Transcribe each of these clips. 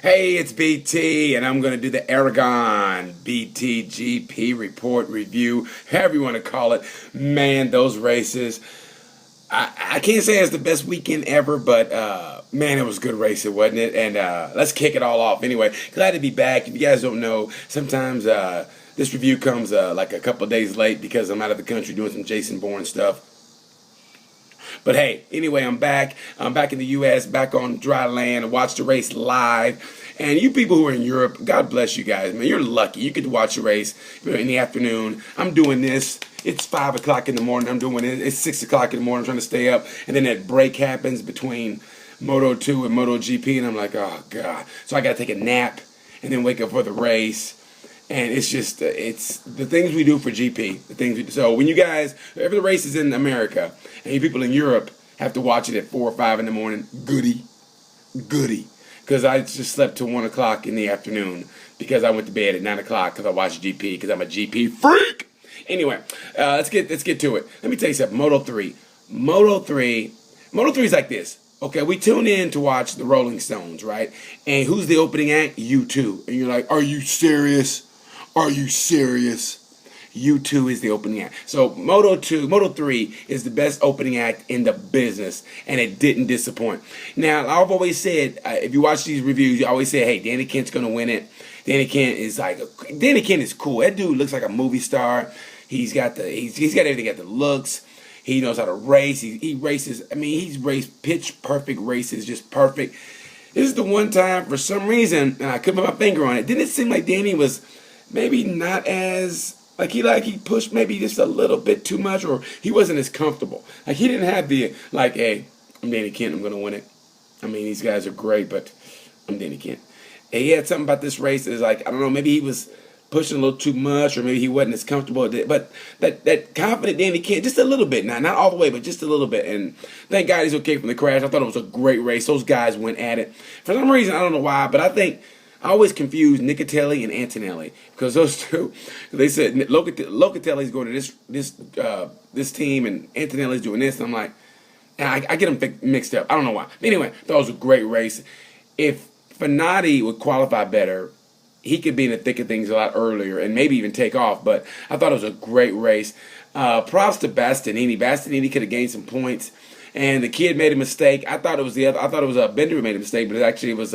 Hey, it's BT, and I'm going to do the Aragon BTGP report review, however you want to call it. Man, those races. I can't say it's the best weekend ever, but man, it was a good racing, wasn't it? And let's kick it all off. Anyway, glad to be back. If you guys don't know, sometimes this review comes like a couple of days late because I'm out of the country doing some Jason Bourne stuff. But hey, anyway, I'm back. I'm back in the U.S., back on dry land. I watched the race live. And you people who are in Europe, God bless you guys, man. You're lucky. You get to watch the race in the afternoon. I'm doing this. It's 5 o'clock in the morning. I'm doing it. It's 6 o'clock in the morning. I'm trying to stay up. And then that break happens between Moto 2 and Motogp. And I'm like, oh, God. So I got to take a nap and then wake up for the race. And it's just, it's the things we do for GP. The things we do. So when you guys, if the race is in America and you people in Europe have to watch it at 4 or 5 in the morning, goody. Because I just slept till 1 o'clock in the afternoon because I went to bed at 9 o'clock because I watched GP because I'm a GP freak. Anyway, let's get to it. Let me tell you something. Moto 3 is like this. Okay, we tune in to watch the Rolling Stones, right? And who's the opening act? U2. And you're like, are you serious? Are you serious? U2 is the opening act. So Moto 3 is the best opening act in the business, and it didn't disappoint. Now, I've always said, if you watch these reviews, you always say, hey, Danny Kent's going to win it. Danny Kent is cool. That dude looks like a movie star. He's got everything. He got the looks. He knows how to race. He races. I mean, he's raced pitch perfect races, just perfect. This is the one time, for some reason, and I couldn't put my finger on it, didn't it seem like Danny was maybe not as, he pushed maybe just a little bit too much, or he wasn't as comfortable. Like, he didn't have the, hey, I'm Danny Kent, I'm going to win it. I mean, these guys are great, but I'm Danny Kent. And he had something about this race that is like, I don't know, maybe he was pushing a little too much, or maybe he wasn't as comfortable. But that confident Danny Kent, just a little bit, not all the way, but just a little bit. And thank God he's okay from the crash. I thought it was a great race. Those guys went at it. For some reason, I don't know why, but I always confuse Nicatelli and Antonelli because those two. They said Locatelli's going to this team and Antonelli's doing this, and I'm like, I get them mixed up. I don't know why. But anyway, thought it was a great race. If Fanati would qualify better, he could be in the thick of things a lot earlier and maybe even take off. But I thought it was a great race. Props to Bastianini. Bastianini could have gained some points, and the kid made a mistake. I thought it was Bender who made a mistake, but it was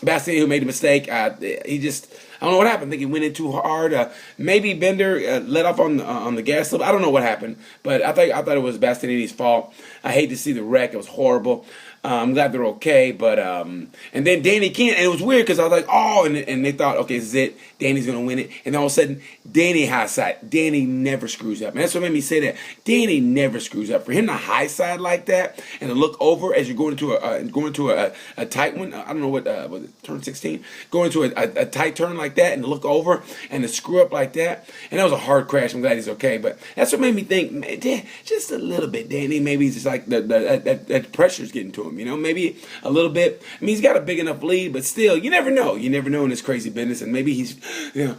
Bastianini who made a mistake. I don't know what happened. I think he went in too hard. Maybe Bender let off on the gas slip. I don't know what happened, but I thought it was Bastianini's fault. I hate to see the wreck. It was horrible. I'm glad they're okay, but and then Danny Kent, and it was weird because I was like, oh, and they thought, okay, this is it. Danny's gonna win it, and all of a sudden, Danny high side. Danny never screws up, and that's what made me say that. Danny never screws up. For him to high side like that and to look over as you're going into a tight one. I don't know what was it, turn 16, going into a tight turn like that and to look over and to screw up like that. And that was a hard crash. I'm glad he's okay, but that's what made me think, man, just a little bit, Danny. Maybe he's just like that pressure's getting to him. You know, maybe a little bit. I mean, he's got a big enough lead, but still, you never know. You never know in this crazy business, and maybe he's, you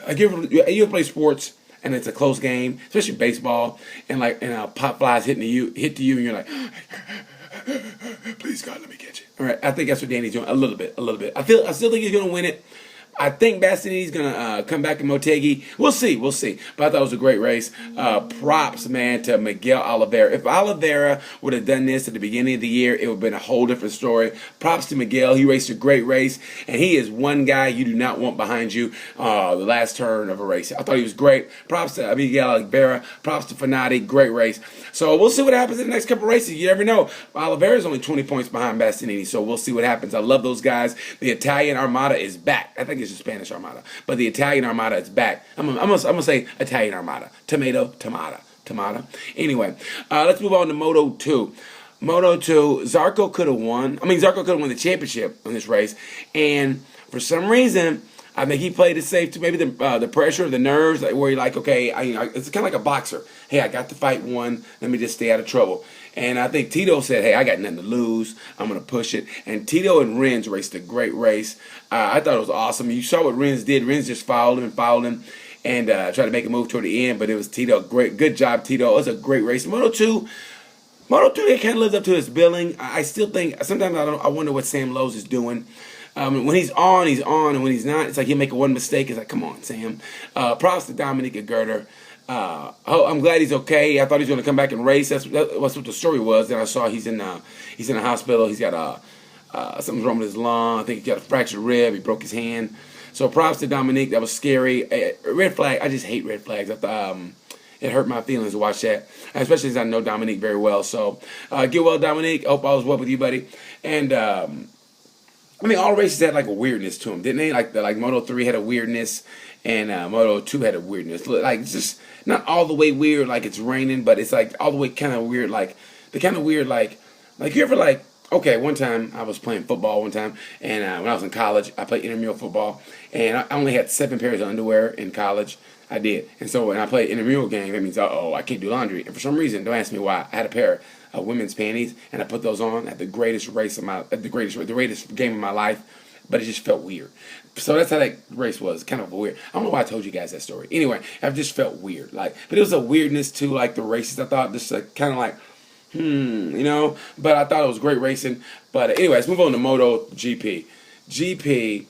ever play sports and it's a close game, especially baseball, and pop flies hit to you, and you're like, please God, let me catch it. All right, I think that's what Danny's doing a little bit. I still think he's gonna win it. I think Bastianini's going to come back in Motegi. We'll see. But I thought it was a great race. Props, man, to Miguel Oliveira. If Oliveira would have done this at the beginning of the year, it would have been a whole different story. Props to Miguel. He raced a great race, and he is one guy you do not want behind you the last turn of a race. I thought he was great. Props to Miguel Oliveira. Props to Fanati. Great race. So we'll see what happens in the next couple of races. You never know. Oliveira's only 20 points behind Bastianini, so we'll see what happens. I love those guys. The Italian Armada is back. I think it's the Spanish Armada, but the Italian Armada is back. I'm gonna say Italian Armada. Tomato. Anyway, let's move on to Moto 2. Moto 2, Zarco could have won. Zarco could have won the championship on this race, and for some reason, I think he played it safe too. Maybe the pressure, the nerves, where you're like, okay, it's kind of like a boxer. Hey, I got to fight one. Let me just stay out of trouble. And I think Tito said, hey, I got nothing to lose. I'm going to push it. And Tito and Renz raced a great race. I thought it was awesome. You saw what Renz did. Renz just fouled him, and tried to make a move toward the end, but it was Tito. Good job, Tito. It was a great race. Moto 2, Moto2 it kind of lives up to his billing. I still think sometimes I wonder what Sam Lowe's is doing. When he's on, and when he's not, it's like he'll make one mistake. It's like, come on, Sam. Props to Dominic Gerder. I'm glad he's okay. I thought he was going to come back and race. That's what the story was. Then I saw he's in the hospital. He's got something's wrong with his lung. I think he got a fractured rib. He broke his hand. So props to Dominic. That was scary. Red flag. I just hate red flags. I thought. It hurt my feelings to watch that, especially since I know Dominique very well. So, get well, Dominique. Hope all is well with you, buddy. And I mean, all races had like a weirdness to them, didn't they? Like Moto 3 had a weirdness, and Moto 2 had a weirdness. Like it's just not all the way weird, like it's raining, but it's like all the way kind of weird, like the kind of weird, like you ever like. Okay, one time I was playing football one time, and when I was in college, I played intramural football, and I only had 7 pairs of underwear in college. I did. And so when I played intramural game, that means, I can't do laundry. And for some reason, don't ask me why, I had a pair of women's panties, and I put those on at the greatest game of my life, but it just felt weird. So that's how that race was, kind of weird. I don't know why I told you guys that story. Anyway, I just felt weird. But it was a weirdness to, like, the races. I thought just, like, kind of like, but I thought it was great racing. But anyway, let's move on to Motogp. GP,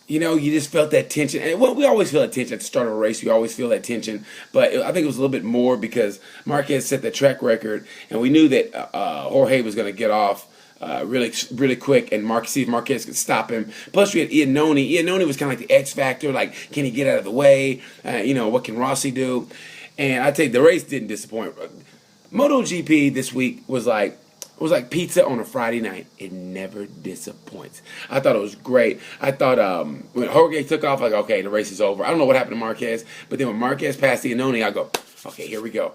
you just felt that tension. And we always feel that tension at the start of a race. We always feel that tension. But I think it was a little bit more because Marquez set the track record, and we knew that Jorge was going to get off really, really quick, and see if Marquez could stop him. Plus, we had Iannone. Iannone was kind of like the X factor. Like, can he get out of the way? What can Rossi do? And I tell you, the race didn't disappoint. MotoGP this week was like pizza on a Friday night. It never disappoints. I thought it was great. I thought when Jorge took off, like, okay, the race is over. I don't know what happened to Marquez, but then when Marquez passed Iannone, I go, okay, here we go.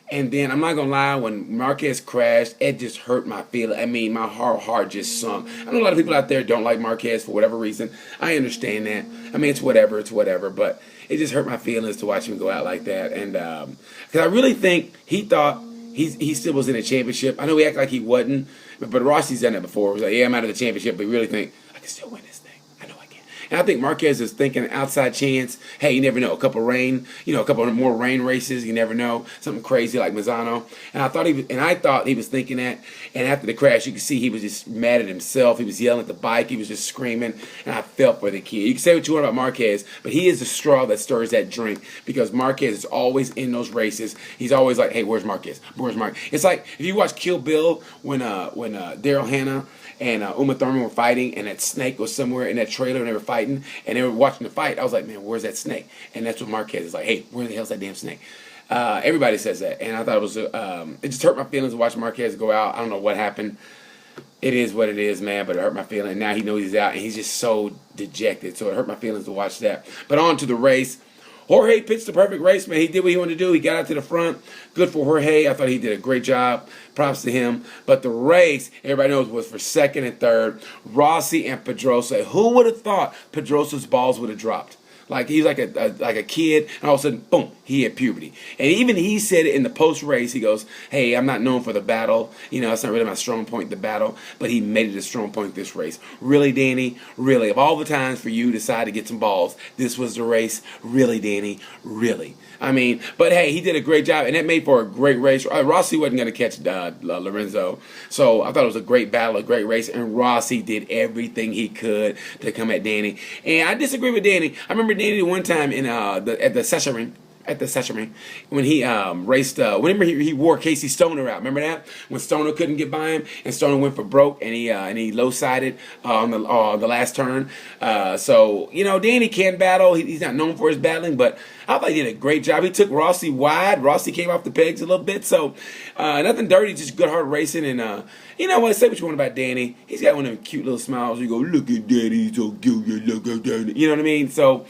And then, I'm not going to lie, when Marquez crashed, it just hurt my feeling. I mean, my heart just sunk. I know a lot of people out there don't like Marquez for whatever reason. I understand that. I mean, it's whatever. But it just hurt my feelings to watch him go out like that. And because I really think he thought he still was in a championship. I know he acted like he wasn't, but Rossi's done that before. He was like, yeah, I'm out of the championship, but he really think, I can still win this thing. I know I can. And I think Marquez is thinking outside chance. Hey, you never know. A couple more rain races. You never know. Something crazy like Mazzano. And I thought he was thinking that. And after the crash, you could see he was just mad at himself. He was yelling at the bike. He was just screaming. And I felt for the kid. You can say what you want about Marquez, but he is the straw that stirs that drink, because Marquez is always in those races. He's always like, hey, where's Marquez? Where's Marquez? It's like if you watch Kill Bill when Daryl Hannah and Uma Thurman were fighting, and that snake was somewhere in that trailer, and they were fighting, and they were watching the fight. I was like, man, where's that snake? And that's what Marquez is like, hey, where the hell's that damn snake? Everybody says that, and I thought it was it just hurt my feelings to watch Marquez go out. I don't know what happened. It is what it is, man, but it hurt my feelings. Now he knows he's out, and he's just so dejected, so it hurt my feelings to watch that. But on to the race. Jorge pitched the perfect race, man. He did what he wanted to do. He got out to the front. Good for Jorge. I thought he did a great job. Props to him. But the race, everybody knows, was for second and third. Rossi and Pedrosa. Who would have thought Pedrosa's balls would have dropped? Like, he's like a kid, and all of a sudden, boom, he hit puberty. And even he said it in the post-race. He goes, hey, I'm not known for the battle. It's not really my strong point, the battle. But he made it a strong point this race. Really, Danny? Really? Of all the times for you to decide to get some balls, this was the race? Really, Danny? Really? I mean, but hey, he did a great job, and that made for a great race. Rossi wasn't going to catch Lorenzo, so I thought it was a great battle, a great race, and Rossi did everything he could to come at Danny. And I disagree with Danny. I remember Danny one time at the session when he raced. Remember he wore Casey Stoner out. Remember that when Stoner couldn't get by him, and Stoner went for broke, and he low sided on the last turn. So Danny can battle. He's not known for his battling, but I thought he did a great job. He took Rossi wide. Rossi came off the pegs a little bit. So nothing dirty, just good hard racing. And you know what? Say what you want about Danny. He's got one of them cute little smiles. You go, look at Danny, he's so cute. Look at Danny. You know what I mean? So.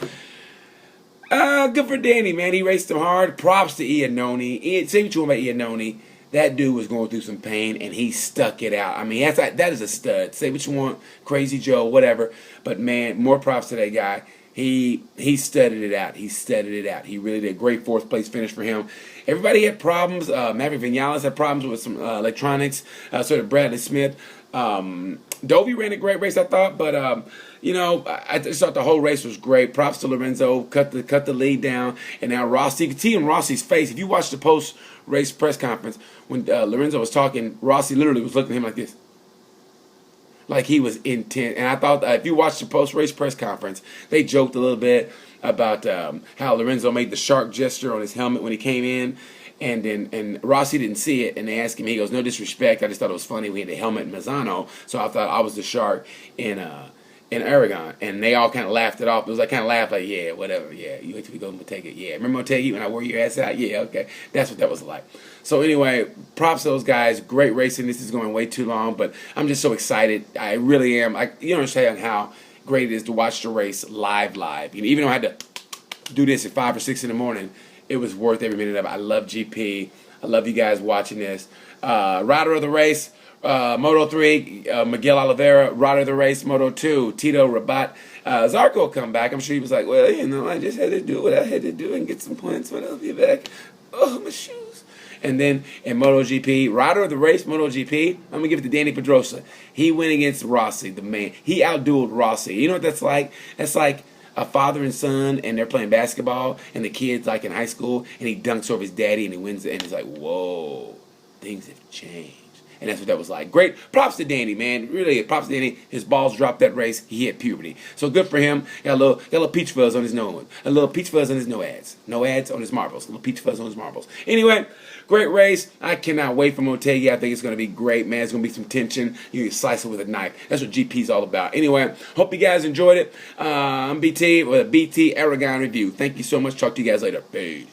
Good for Danny, man. He raced him hard. Props to Iannone. Say what you want about Iannone. That dude was going through some pain, and he stuck it out. I mean, that is a stud. Say what you want, Crazy Joe, whatever. But, man, more props to that guy. He studied it out. He really did. Great fourth-place finish for him. Everybody had problems. Maverick Vinales had problems with some electronics. So did Bradley Smith. Dovey ran a great race, I thought, but I just thought the whole race was great. Props to Lorenzo, cut the lead down, and now Rossi. You can see in Rossi's face if you watch the post post-race press conference, when Lorenzo was talking, Rossi literally was looking at him like this. Like he was intent. And I thought if you watch the post-race press conference, they joked a little bit about how Lorenzo made the shark gesture on his helmet when he came in. And Rossi didn't see it, and they asked him, he goes, no disrespect, I just thought it was funny, we had the helmet in Mazzano, so I thought I was the shark in Aragon. And they all kind of laughed it off. It was like kind of laughed like, yeah, whatever, yeah, you wait till we go to Motogp, yeah. Remember Motogp when I wore your ass out? Yeah, okay. That's what that was like. So anyway, props to those guys. Great racing. This is going way too long, but I'm just so excited. I really am. You don't understand how great it is to watch the race live. You know, even though I had to do this at 5 or 6 in the morning, it was worth every minute of it. I love GP. I love you guys watching this. Rider of the race, Moto 3, Miguel Oliveira. Rider of the race, Moto 2, Tito Rabat. Zarco will come back. I'm sure he was like, well, you know, I just had to do what I had to do and get some points when I'll be back. Oh, my shoes. And then in MotoGP, rider of the race, MotoGP, I'm going to give it to Danny Pedrosa. He went against Rossi, the man. He outdueled Rossi. You know what that's like? That's like a father and son, and they're playing basketball, and the kid's like in high school, and he dunks over his daddy, and he wins it, and he's like, whoa, things have changed. And that's what that was like. Great. Props to Danny, man. Really, props to Danny. His balls dropped that race. He hit puberty. So good for him. Got a little peach fuzz on his nose. A little peach fuzz on his no-ads. No-ads on his marbles. A little peach fuzz on his marbles. Anyway, great race. I cannot wait for Motogp. I think it's going to be great, man. It's going to be some tension. You can slice it with a knife. That's what GP's all about. Anyway, hope you guys enjoyed it. I'm BT with a BT Aragon review. Thank you so much. Talk to you guys later. Peace.